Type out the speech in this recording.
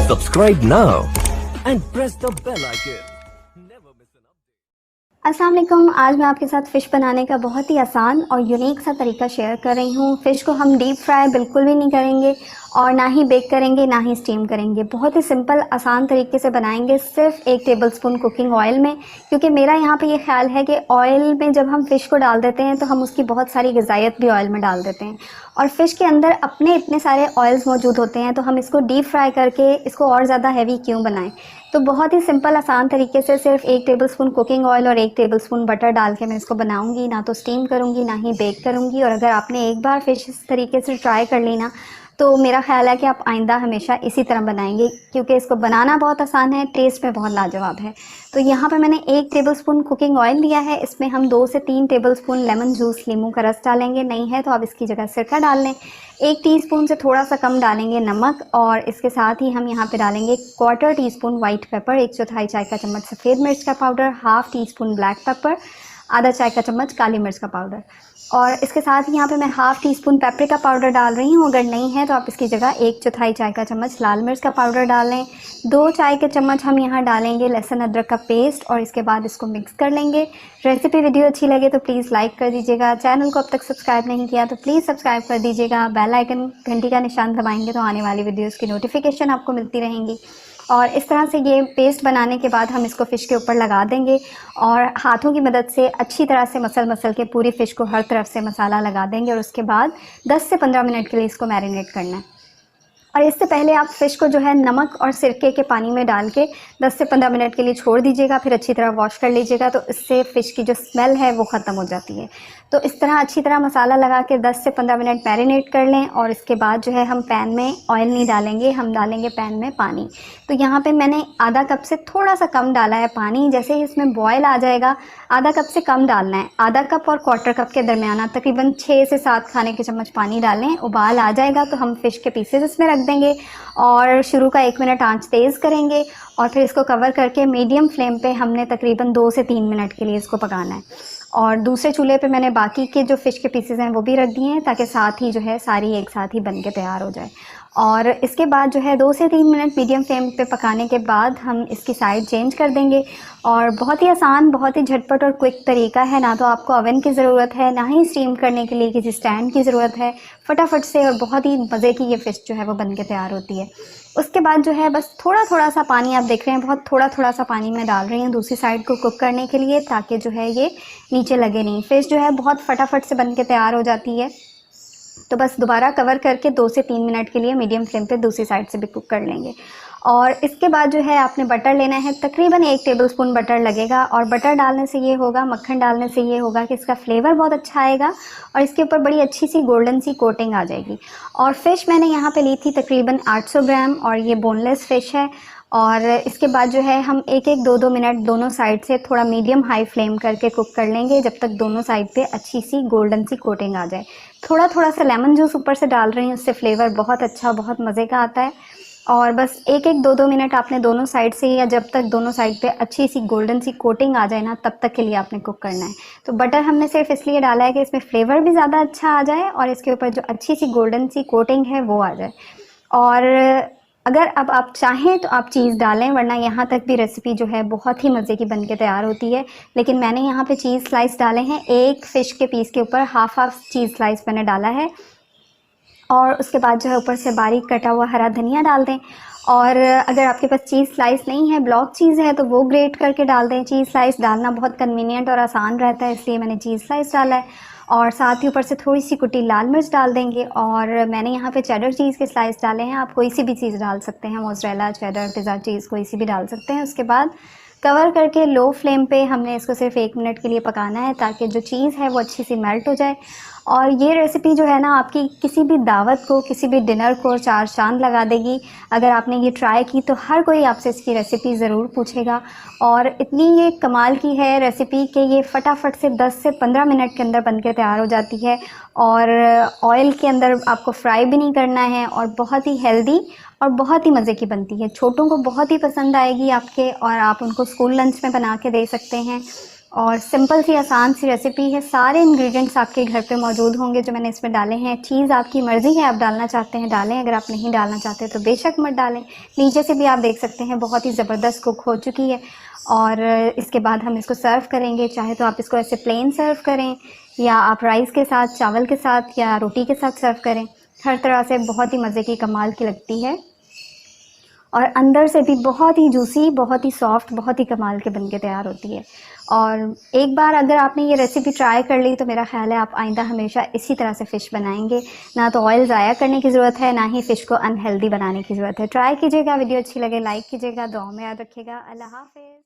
Subscribe now and press the bell icon. Never miss an update. अस्सलाम वालेकुम। आज मैं आपके साथ फ़िश बनाने का बहुत ही आसान और यूनिक सा तरीका शेयर कर रही हूँ। फ़िश को हम डीप फ्राई बिल्कुल भी नहीं करेंगे और ना ही बेक करेंगे ना ही स्टीम करेंगे। बहुत ही सिंपल आसान तरीके से बनाएंगे, सिर्फ 1 टेबलस्पून कुकिंग ऑयल में। क्योंकि मेरा यहाँ पे ये ख्याल है कि ऑयल में जब हम फ़िश को डाल देते हैं तो हम उसकी बहुत सारी ग़िज़ाइयत भी ऑयल में डाल देते हैं और फ़िश के अंदर अपने इतने सारे ऑयल्स मौजूद होते हैं, तो हम इसको डीप फ्राई करके इसको और ज़्यादा हैवी क्यों बनाएं। तो बहुत ही सिंपल आसान तरीके से सिर्फ 1 टेबलस्पून कुकिंग ऑयल और 1 टेबलस्पून बटर डाल के मैं इसको बनाऊंगी। ना तो स्टीम करूंगी ना ही बेक करूंगी। और अगर आपने एक बार फ़िश इस तरीके से ट्राई कर ली ना, तो मेरा ख्याल है कि आप आइंदा हमेशा इसी तरह बनाएंगे, क्योंकि इसको बनाना बहुत आसान है, टेस्ट में बहुत लाजवाब है। तो यहाँ पे मैंने 1 टेबलस्पून कुकिंग ऑयल लिया है। इसमें हम 2 से 3 टेबलस्पून लेमन जूस, नींबू का रस डालेंगे। नहीं है तो आप इसकी जगह सिरका डाल लें। 1 टीस्पून से थोड़ा सा कम डालेंगे नमक, और इसके साथ ही हम यहाँ पे डालेंगे 1/4 टीस्पून वाइट पेपर, 1/4 चाय का चम्मच सफ़ेद मिर्च का पाउडर, ½ टीस्पून ब्लैक पेपर, आधा चाय का चम्मच काली मिर्च का पाउडर। और इसके साथ ही यहाँ पे मैं ½ टीस्पून पेपरिका पाउडर डाल रही हूँ। अगर नहीं है तो आप इसकी जगह 1/4 चाय का चम्मच लाल मिर्च का पाउडर डाल लें। 2 चाय के चम्मच हम यहाँ डालेंगे लहसुन अदरक का पेस्ट, और इसके बाद इसको मिक्स कर लेंगे। रेसिपी वीडियो अच्छी लगे तो प्लीज़ लाइक कर दीजिएगा। चैनल को अब तक सब्सक्राइब नहीं किया तो प्लीज़ सब्सक्राइब कर दीजिएगा। बेल आइकन, घंटी का निशान दबाएंगे तो आने वाली वीडियोज़ की नोटिफिकेशन आपको मिलती रहेंगी। और इस तरह से ये पेस्ट बनाने के बाद हम इसको फ़िश के ऊपर लगा देंगे और हाथों की मदद से अच्छी तरह से मसल के पूरी फ़िश को हर तरफ से मसाला लगा देंगे। और उसके बाद 10 से 15 मिनट के लिए इसको मैरिनेट करना है। और इससे पहले आप फ़िश को जो है नमक और सिरके के पानी में डाल के 10 से 15 मिनट के लिए छोड़ दीजिएगा। फिर अच्छी तरह वॉश कर लीजिएगा, तो इससे फ़िश की जो स्मेल है वो ख़त्म हो जाती है। तो इस तरह अच्छी तरह मसाला लगा के 10 से 15 मिनट मैरिनेट कर लें। और इसके बाद जो है हम पैन में ऑयल नहीं डालेंगे, हम डालेंगे पैन में पानी। तो यहाँ पे मैंने आधा कप से थोड़ा सा कम डाला है पानी। जैसे ही इसमें बॉयल आ जाएगा, आधा कप से कम डालना है। आधा कप और 1/4 कप के दरमियाना तकरीबन 6 से 7 खाने के चम्मच पानी डालें। उबाल आ जाएगा तो हम फ़िश के पीसेस इसमें रख देंगे और शुरू का 1 मिनट आंच तेज़ करेंगे और फिर इसको कवर करके मीडियम फ्लेम पे हमने तकरीबन 2 से 3 मिनट के लिए इसको पकाना है। और दूसरे चूल्हे पे मैंने बाकी के जो फ़िश के पीसेस हैं वो भी रख दिए हैं, ताकि साथ ही जो है सारी एक साथ ही बन के तैयार हो जाए। और इसके बाद जो है 2 से 3 मिनट मीडियम फ्लेम पे पकाने के बाद हम इसकी साइड चेंज कर देंगे। और बहुत ही आसान, बहुत ही झटपट और क्विक तरीका है। ना तो आपको ओवन की ज़रूरत है, ना ही स्टीम करने के लिए किसी स्टैंड की ज़रूरत है। फटाफट से और बहुत ही मज़े की ये फ़िश जो है वो बन के तैयार होती है। उसके बाद जो है बस थोड़ा थोड़ा सा पानी, आप देख रहे हैं बहुत थोड़ा थोड़ा सा पानी मैं डाल रही हूँ दूसरी साइड को कुक करने के लिए, ताकि जो है ये नीचे लगे नहीं। फ़िश जो है बहुत फटाफट से बन के तैयार हो जाती है। तो बस दोबारा कवर करके 2 से 3 मिनट के लिए मीडियम फ्लेम पे दूसरी साइड से भी कुक कर लेंगे। और इसके बाद जो है आपने बटर लेना है, तकरीबन 1 टेबलस्पून बटर लगेगा। और बटर डालने से ये होगा, मक्खन डालने से ये होगा कि इसका फ्लेवर बहुत अच्छा आएगा और इसके ऊपर बड़ी अच्छी सी गोल्डन सी कोटिंग आ जाएगी। और फ़िश मैंने यहाँ पे ली थी तकरीबन 800 ग्राम, और ये बोनलेस फ़िश है। और इसके बाद जो है हम 1-1, 2-2 मिनट दोनों साइड से थोड़ा मीडियम हाई फ्लेम करके कुक कर लेंगे, जब तक दोनों साइड पे अच्छी सी गोल्डन सी कोटिंग आ जाए। थोड़ा थोड़ा सा लेमन जूस ऊपर से डाल रही हूँ, उससे फ्लेवर बहुत अच्छा, बहुत मज़े का आता है। और बस 1-1, 2-2 मिनट आपने दोनों साइड से, या जब तक दोनों साइड पे अच्छी सी गोल्डन सी कोटिंग आ जाए ना, तब तक के लिए आपने कुक करना है। तो बटर हमने सिर्फ इसलिए डाला है कि इसमें फ्लेवर भी ज़्यादा अच्छा आ जाए और इसके ऊपर जो अच्छी सी गोल्डन सी कोटिंग है वो आ जाए। और अगर अब आप चाहें तो आप चीज़ डालें, वरना यहाँ तक भी रेसिपी जो है बहुत ही मज़े की बन के तैयार होती है। लेकिन मैंने यहाँ पे चीज़ स्लाइस डाले हैं, एक फ़िश के पीस के ऊपर हाफ चीज़ स्लाइस मैंने डाला है। और उसके बाद जो है ऊपर से बारीक कटा हुआ हरा धनिया डाल दें। और अगर आपके पास चीज़ स्लाइस नहीं है, ब्लॉक चीज़ है, तो वो ग्रेट करके डाल दें। चीज़ स्लाइस डालना बहुत कन्वीनियंट और आसान रहता है, इसलिए मैंने चीज़ स्लाइस डाला है। और साथ ही ऊपर से थोड़ी सी कुटी लाल मिर्च डाल देंगे। और मैंने यहाँ पे चेडर चीज़ के स्लाइस डाले हैं, आप कोई सी भी चीज़ डाल सकते हैं, मोज़रेला, चेडर, पिज़्ज़ा चीज़ कोई सी भी डाल सकते हैं। उसके बाद कवर करके लो फ्लेम पे हमने इसको सिर्फ 1 मिनट के लिए पकाना है, ताकि जो चीज़ है वो अच्छी सी मेल्ट हो जाए। और ये रेसिपी जो है ना, आपकी किसी भी दावत को, किसी भी डिनर को 4 चांद लगा देगी। अगर आपने ये ट्राई की तो हर कोई आपसे इसकी रेसिपी ज़रूर पूछेगा। और इतनी ये कमाल की है रेसिपी कि ये फटाफट से 10 से 15 मिनट के अंदर बनके तैयार हो जाती है। और ऑयल के अंदर आपको फ्राई भी नहीं करना है, और बहुत ही हेल्दी और बहुत ही मज़े की बनती है। छोटों को बहुत ही पसंद आएगी आपके, और आप उनको स्कूल लंच में बना के दे सकते हैं। और सिंपल सी आसान सी रेसिपी है। सारे इंग्रेडिएंट्स आपके घर पे मौजूद होंगे जो मैंने इसमें डाले हैं। चीज़ आपकी मर्ज़ी है, आप डालना चाहते हैं डालें, अगर आप नहीं डालना चाहते तो बेशक मत डालें। नीचे से भी आप देख सकते हैं बहुत ही ज़बरदस्त कुक हो चुकी है। और इसके बाद हम इसको सर्व करेंगे। चाहे तो आप इसको ऐसे प्लेन सर्व करें, या आप राइस के साथ, चावल के साथ या रोटी के साथ सर्व करें। हर तरह से बहुत ही मज़े की, कमाल की लगती है। और अंदर से भी बहुत ही जूसी, बहुत ही सॉफ्ट, बहुत ही कमाल के बनके तैयार होती है। और एक बार अगर आपने ये रेसिपी ट्राई कर ली तो मेरा ख़्याल है आप आइंदा हमेशा इसी तरह से फ़िश बनाएंगे। ना तो ऑयल ज़ाया करने की ज़रूरत है, ना ही फ़िश को अनहेल्दी बनाने की ज़रूरत है। ट्राई कीजिएगा, वीडियो अच्छी लगे लाइक कीजिएगा, दुआ में याद रखिएगा। अल्लाह हाफ़िज़।